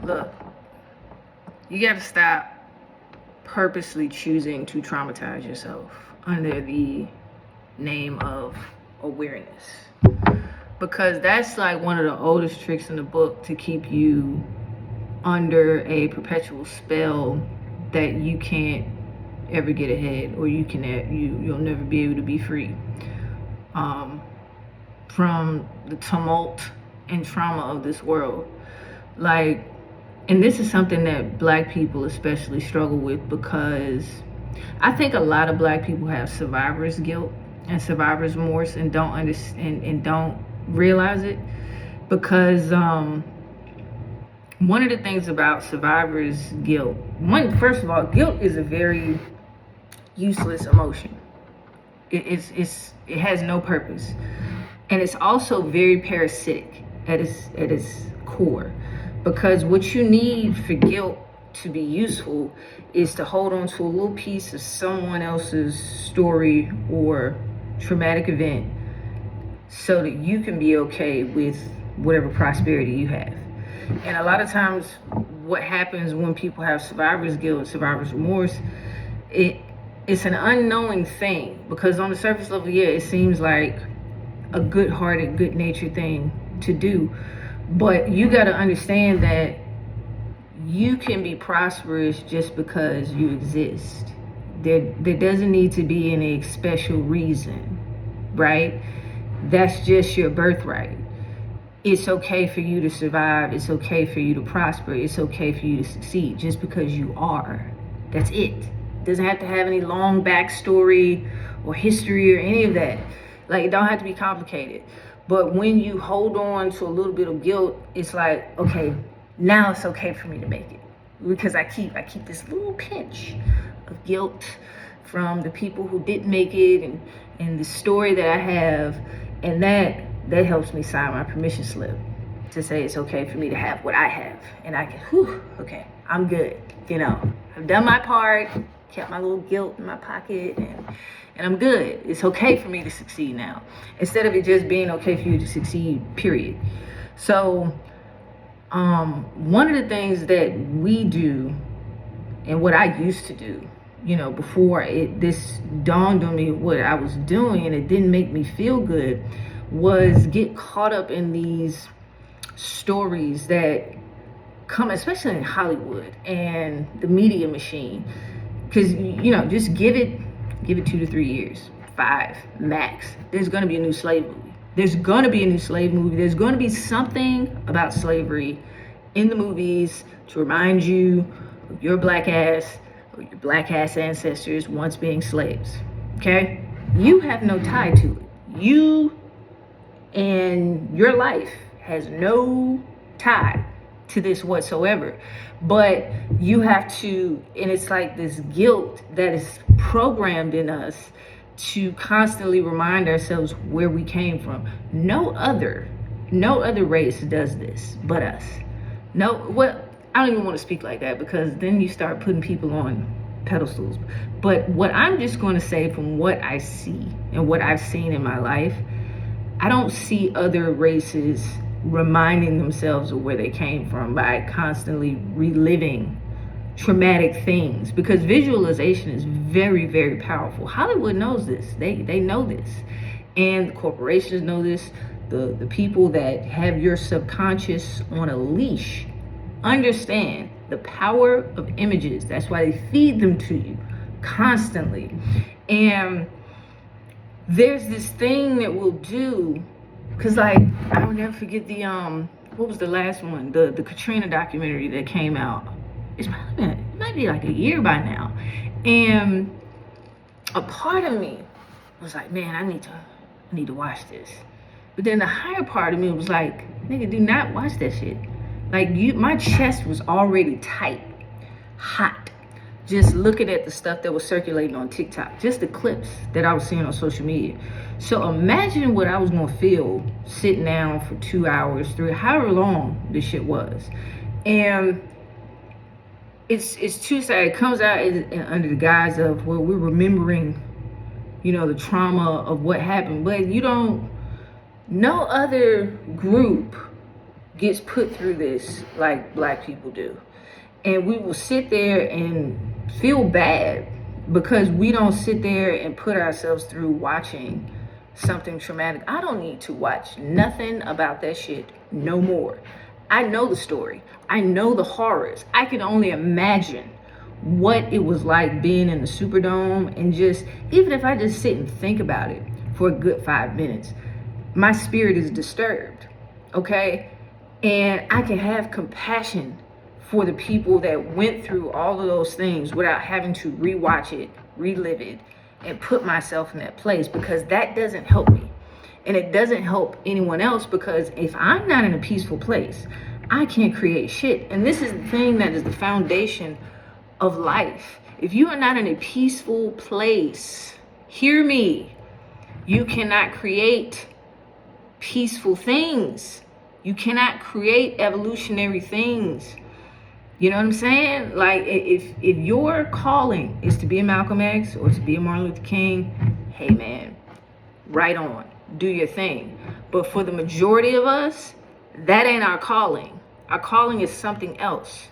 Look, you gotta stop purposely choosing to traumatize yourself under the name of awareness, because that's like one of the oldest tricks in the book to keep you under a perpetual spell that you can't ever get ahead, or you'll never be able to be free from the tumult and trauma of this world. Like, and this is something that Black people especially struggle with, because I think a lot of Black people have survivor's guilt and survivor's remorse and don't understand and don't realize it. Because one of the things about survivor's guilt, first of all, guilt is a very useless emotion. It has no purpose, and it's also very parasitic at its core. Because what you need for guilt to be useful is to hold on to a little piece of someone else's story or traumatic event so that you can be okay with whatever prosperity you have. And a lot of times what happens when people have survivor's guilt, survivor's remorse, it's an unknowing thing. Because on the surface level, yeah, it seems like a good-hearted, good-natured thing to do. But you got to understand that you can be prosperous just because you exist. There doesn't need to be any special reason, right? That's just your birthright. It's okay for you to survive. It's okay for you to prosper. It's okay for you to succeed just because you are. That's it. It doesn't have to have any long backstory or history or any of that. Like, it don't have to be complicated. But when you hold on to a little bit of guilt, it's like, okay, now it's okay for me to make it. Because I keep this little pinch of guilt from the people who didn't make it and the story that I have. And that helps me sign my permission slip to say it's okay for me to have what I have. And I can, okay, I'm good. You know, I've done my part, kept my little guilt in my pocket, and I'm good. It's okay for me to succeed now, instead of it just being okay for you to succeed, period. So one of the things that we do, and what I used to do, you know, before this dawned on me what I was doing and it didn't make me feel good, was get caught up in these stories that come, especially in Hollywood and the media machine. Because, you know, just give it 2 to 3 years, 5 max. There's going to be a new slave movie. There's going to be a new slave movie. There's going to be something about slavery in the movies to remind you of your black ass or your black ass ancestors once being slaves. Okay? You have no tie to it. You and your life has no tie to this whatsoever. But you have to, and it's like this guilt that is programmed in us to constantly remind ourselves where we came from. No other race does this but us. I don't even want to speak like that, because then you start putting people on pedestals. But what I'm just going to say, from what I see and what I've seen in my life, I don't see other races reminding themselves of where they came from by constantly reliving traumatic things, because visualization is very, very powerful. Hollywood knows this. They know this, and the corporations know this. The people that have your subconscious on a leash understand the power of images. That's why they feed them to you constantly. And there's this thing that we'll do, because, like, I will never forget the what was the last one, the Katrina documentary that came out. It might be like a year by now. And a part of me was like, man, I need to watch this. But then the higher part of me was like, nigga, do not watch that shit. Like, my chest was already tight, hot, just looking at the stuff that was circulating on TikTok, just the clips that I was seeing on social media. So imagine what I was gonna feel sitting down for 2 hours, 3, however long this shit was. And it's too sad. It comes out under the guise of, well, we're remembering, you know, the trauma of what happened. But no other group gets put through this like black people do. And we will sit there and feel bad because we don't sit there and put ourselves through watching something traumatic. I don't need to watch nothing about that shit no more. I know the story. I know the horrors. I can only imagine what it was like being in the Superdome, and just, even if I just sit and think about it for a good 5 minutes, my spirit is disturbed, okay? And I can have compassion for the people that went through all of those things without having to rewatch it, relive it, and put myself in that place, because that doesn't help me. And it doesn't help anyone else, because if I'm not in a peaceful place, I can't create shit. And this is the thing that is the foundation of life. If you are not in a peaceful place, hear me, you cannot create peaceful things. You cannot create evolutionary things. You know what I'm saying? Like, if your calling is to be a Malcolm X or to be a Martin Luther King, hey man, right on, do your thing. But for the majority of us, that ain't our calling. Our calling is something else.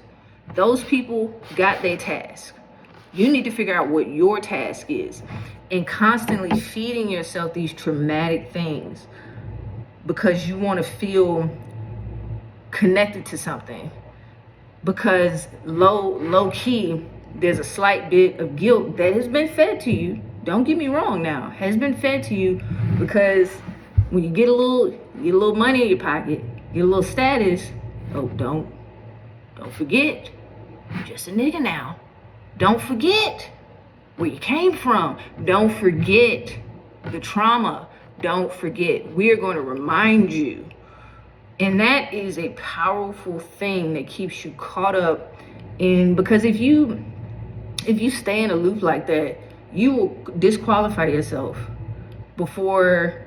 Those people got their task. You need to figure out what your task is, and constantly feeding yourself these traumatic things because you want to feel connected to something. Because low key, there's a slight bit of guilt that has been fed to you. Don't get me wrong now, has been fed to you, because when you get a little money in your pocket, get a little status, oh, don't forget, you're just a nigga now. Don't forget where you came from. Don't forget the trauma. Don't forget. We're going to remind you. And that is a powerful thing that keeps you caught up in, because if you stay in a loop like that, you will disqualify yourself before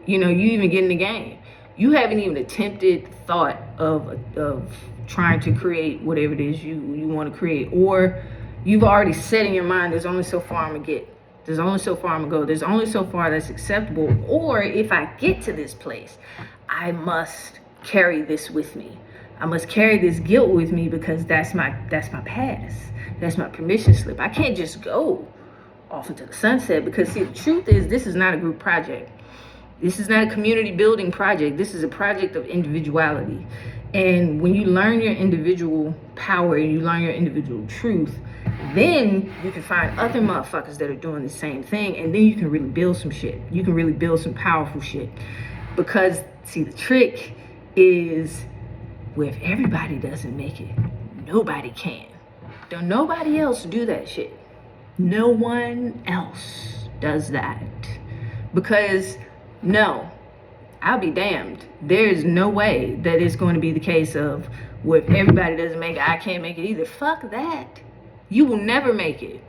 you even get in the game. You haven't even attempted thought of trying to create whatever it is you want to create, or you've already set in your mind, there's only so far I'm gonna get. There's only so far I'm gonna go. There's only so far that's acceptable. Or if I get to this place, I must carry this with me. I must carry this guilt with me, because that's my pass. That's my permission slip. I can't just go off into the sunset, because see, the truth is, this is not a group project. This is not a community building project. This is a project of individuality. And when you learn your individual power and you learn your individual truth, then you can find other motherfuckers that are doing the same thing, and then you can really build some shit. You can really build some powerful shit. Because see, the trick is, where if everybody doesn't make it, nobody can. Don't nobody else do that shit. No one else does that. Because no, I'll be damned. There's no way that it's going to be the case of, well, if everybody doesn't make it, I can't make it either. Fuck that. You will never make it.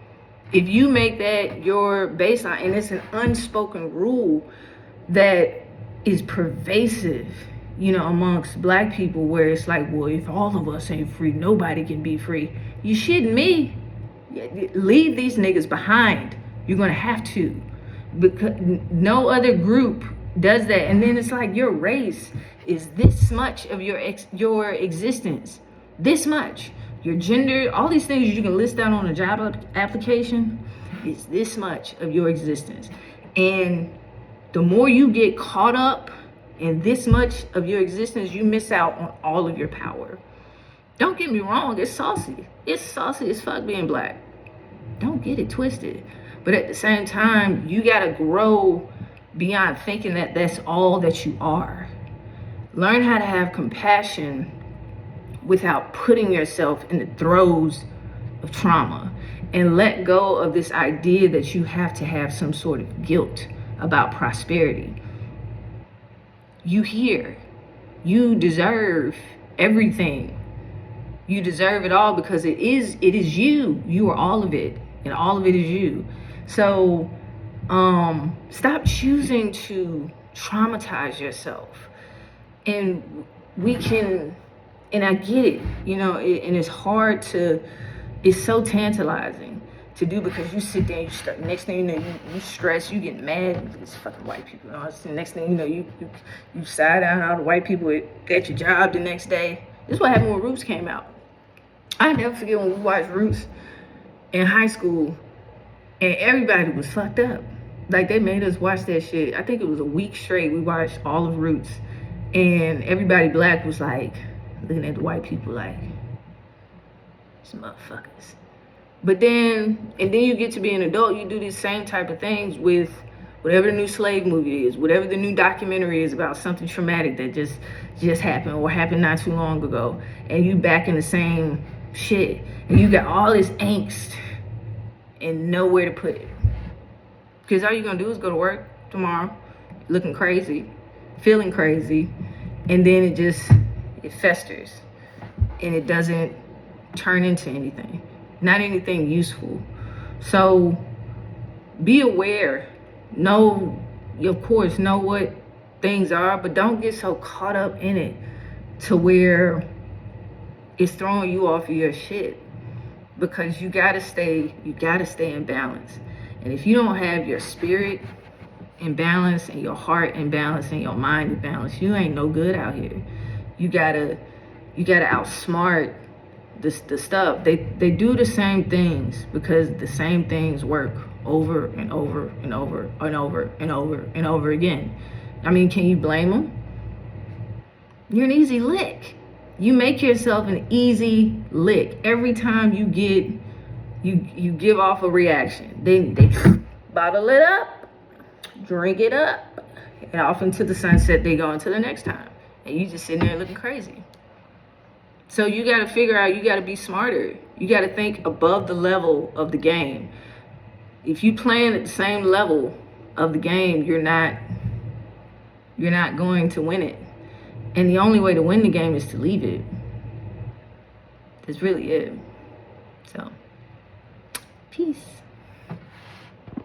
If you make that your baseline, and it's an unspoken rule that is pervasive, amongst black people, where it's like, well, if all of us ain't free, nobody can be free. You shitting me? Leave these niggas behind. You're gonna have to, because no other group does that. And then it's like, your race is this much of your existence. This much. Your gender, all these things you can list out on a job application, is this much of your existence. And the more you get caught up in this much of your existence, you miss out on all of your power. Don't get me wrong, it's saucy. It's saucy as fuck being black. Don't get it twisted. But at the same time, you gotta grow beyond thinking that that's all that you are. Learn how to have compassion without putting yourself in the throes of trauma, and let go of this idea that you have to have some sort of guilt about prosperity. You here, you deserve everything. You deserve it all, because it is you. You are all of it, and all of it is you. So stop choosing to traumatize yourself. And we can, and I get it, and it's hard to, it's so tantalizing to do, because you sit there and you start, next thing you know, you stress, you get mad. It's fucking white people. You know? The next thing you know, you side down all the white people at your job the next day. This is what happened when Roots came out. I never forget when we watched Roots in high school, and everybody was fucked up. Like, they made us watch that shit. I think it was a week straight. We watched all of Roots, and everybody black was like looking at the white people like, some motherfuckers. But then you get to be an adult, you do these same type of things with whatever the new slave movie is, whatever the new documentary is about something traumatic that just happened or happened not too long ago, and you back in the same shit, and you got all this angst and nowhere to put it. Because all you're gonna do is go to work tomorrow looking crazy, feeling crazy, and then it festers and it doesn't turn into anything, not anything useful. So be aware, of course, know what things are, but don't get so caught up in it to where it's throwing you off of your shit, because you gotta stay in balance. And if you don't have your spirit in balance and your heart in balance and your mind in balance, you ain't no good out here. You gotta outsmart the stuff. They do the same things because the same things work over and over and over and over and over and over again. I mean, can you blame them? You're an easy lick. You make yourself an easy lick every time you give off a reaction. They bottle it up, drink it up, and off into the sunset they go into the next time, and you just sitting there looking crazy. So you got to figure out, you got to be smarter. You got to think above the level of the game. If you playing at the same level of the game, you're not going to win it. And the only way to win the game is to leave it. That's really it. So, peace.